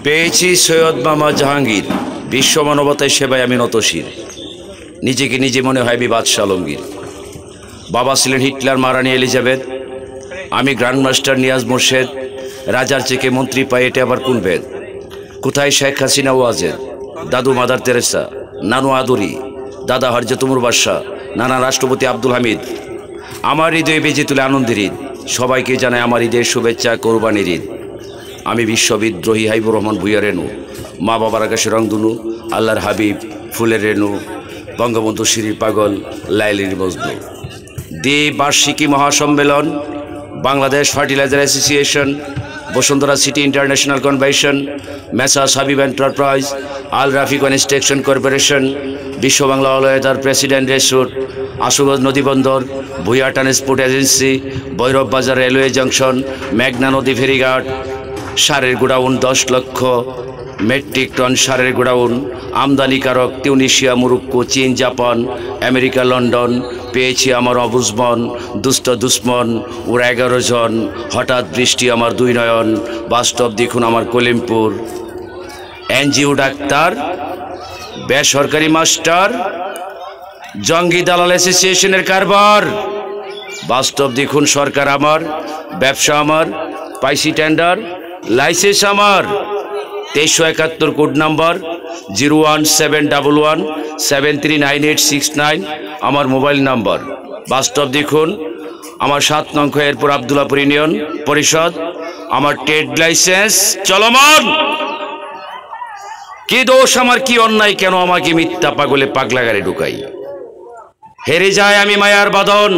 পেয়েছি সৈয়দ মামা জাহাঙ্গীর, বিশ্ব মানবতার সেবায় আমি নতশির। নিজেকে নিজে মনে হয় আমি বাদশাহ আলমগীর। বাবা ছিলেন হিটলার, মারানি এলিজাবেথ। আমি গ্র্যান্ডমাস্টার নিয়াজ মোর্শেদ। রাজার চেকে মন্ত্রী পাই, এটা আবার কোন ভেদ? কোথায় শেখ হাসিনা ওয়াজেদ, দাদু মাদার তেরেসা, নানু আদুরি, দাদা হরজতুমুর বাদশাহ, নানা রাষ্ট্রপতি আব্দুল হামিদ। আমার হৃদয়ে বেজে তুলে আনন্দের ঈদ, সবাইকে জানায় আমার ঈদের শুভেচ্ছা, কোরবানির ঈদ। আমি বিশ্ববিদ্রোহী হাইবুর রহমান ভূঁইয়া রেণু, মা বাবার আকাশে রংধনু, আল্লাহর হাবিব ফুলের রেণু, বঙ্গবন্ধু শিরির পাগল, লাইলির মজনু। দ্বিবার্ষিকী মহাসম্মেলন, Bangladesh fertiliser association, Bashundhara city international convention, messrs Habib enterprise, Al Rafi construction corporation, বিশ্ব বাংলা অলওয়েদার প্রেসিডেন্ট রেস্যুট, আশুগঞ্জ নদীবন্দর, Bhuiyan transport agency, Bhairab Bazar railway junction, মেঘনা নদী ফেরিঘাট, সারের গোডাউন 10 লক্ষ মেট্রিক টন সারের গোডাউন, আমদানিকারক তিউনিশিয়া, মুরুক্কো, চীন, জাপান, আমেরিকা, লন্ডন। পেয়েছি আমার অবুজমন, দুষ্ট দুশ্মন ওরা 11 জন। হঠাৎ বৃষ্টি আমার 2 নয়ন, বাস্তব দেখুন আমার কলিমপুর। এনজিও ডাক্তার, বেসরকারি মাস্টার, জঙ্গি দালাল অ্যাসোসিয়েশনের কারবার। বাস্তব দেখুন সরকার আমার, ব্যবসা আমার, পাইসি টেন্ডার, লাইসেন্স আমার। 2371 কোড নাম্বার 01711739869 আমার মোবাইল নাম্বার। বাস্তব দেখুন আমার 7 নং এরপর আবদুল্লাপুর ইউনিয়ন পরিষদ, আমার ট্রেড লাইসেন্স চলমান। কি দোষ আমার, কি অন্যায়, কেন আমাকে মিথ্যা পাগলে পাগলাগারে ঢুকাই? হেরে যায় আমি মায়ার বাঁধন,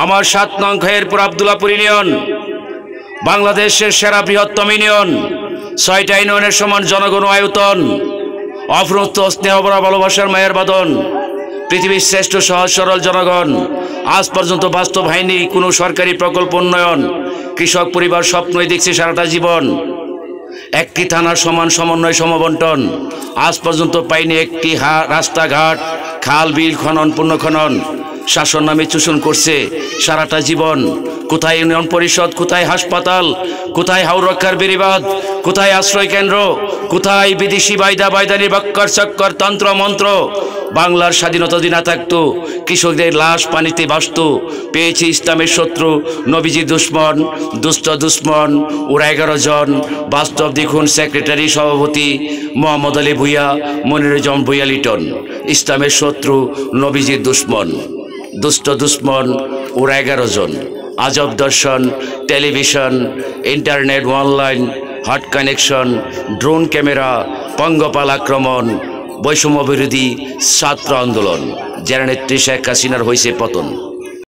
আমার 7 নং এরপর আবদুল্লাপুর ইউনিয়ন, বাংলাদেশের সেরা বৃহত্তম ইউনিয়ন, 6টা ইউনিয়নের সমান জনগণ আয়তন, অফরন্ত স্নেহ ভরা ভালোবাসার মায়ের বাঁধন, পৃথিবীর শ্রেষ্ঠ সহজ সরল জনগণ। আজ পর্যন্ত বাস্তব হয়নি কোনো সরকারি প্রকল্প উন্নয়ন, কৃষক পরিবার স্বপ্নই দেখছে সারাটা জীবন। একটি থানার সমান সমন্বয় সমবন্টন, আজ পর্যন্ত পাইনি একটি রাস্তাঘাট, খাল বিল খনন পুনঃখনন। শাসন নামে চুষণ করছে সারাটা জীবন। কোথায় ইউনিয়ন পরিষদ, কোথায় হাসপাতাল, কোথায় হাওরক্ষার বেড়িবাঁধ, কোথায় আশ্রয় কেন্দ্র, কোথায় বিদেশি বাইদানি বক্কর চক্কর তন্ত্র মন্ত্র। বাংলার স্বাধীনতা যদি না থাকতো, কৃষকদের লাশ পানিতে ভাসত। পেয়েছি ইসলামের শত্রু, নবীজির দুশ্মন, দুষ্ট দুশ্মন ওরা 11 জন। বাস্তব দেখুন সেক্রেটারি সভাপতি মোহাম্মদ আলী ভূঁইয়া, মনিরুজ্জামান ভূঁইয়া লিটন। ইসলামের শত্রু, নবীজির দুশ্মন, দুষ্ট দুশ্মন ওরা 11 জন। আজব দর্শন, television, internet, online, hot connection, drone camera, পঙ্গপাল আক্রমণ, বৈষম্য বিরোধী ছাত্র আন্দোলন, যার নেত্রী শেখ হাসিনার হয়েছে পতন।